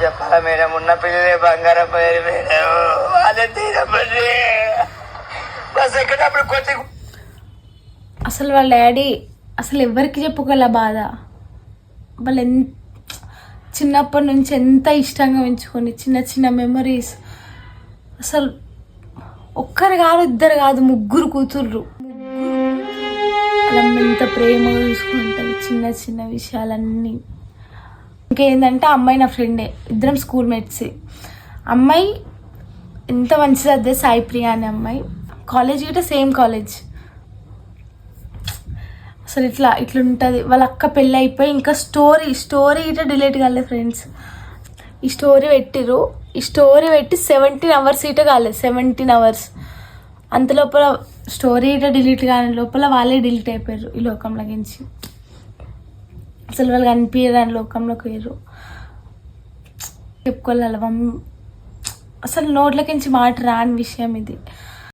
చెప్పాలా మేడం? ఉన్న పిల్లలే బంగారం పోయారు మేడం. అదే తీరమ్మని బస్ ఎక్కేటప్పుడు కొద్ది అసలు వాళ్ళ డాడీ అసలు ఎవరికి చెప్పుకోలే బాధ. వాళ్ళు చిన్నప్పటి నుంచి ఎంత ఇష్టంగా పెంచుకొని చిన్న చిన్న మెమరీస్. అసలు ఒక్కరు కాదు, ఇద్దరు కాదు, ముగ్గురు కూతుర్రు. అలా ఎంత ప్రేమగా చూసుకుంటారు చిన్న చిన్న విషయాలన్నీ. ఇంకేంటంటే అమ్మాయి నా ఫ్రెండే, ఇద్దరం స్కూల్ మేట్స్. అమ్మాయి ఎంత మంచిది అదే, సాయి ప్రియ అనే అమ్మాయి. కాలేజ్ గిట్ట సేమ్ కాలేజ్. అసలు ఇట్లుంటుంది. వాళ్ళ అక్క పెళ్ళి అయిపోయి ఇంకా స్టోరీ గిట్ట డిలీట్ కాలేదు ఫ్రెండ్స్. ఈ స్టోరీ పెట్టిర్రు. ఈ స్టోరీ పెట్టి 17 hours ఇట కాలేదు, 17 hours. అంత లోపల స్టోరీ ఇట డిలీట్ కాని లోపల వాళ్ళే డిలీట్ అయిపోయారు ఈ లోకంలోకించి. అసలు వాళ్ళు కనిపించారు అని లోకంలోకి పోయారు. చెప్పుకోవాలి అసలు నోట్లకించి మాట రాని విషయం ఇది.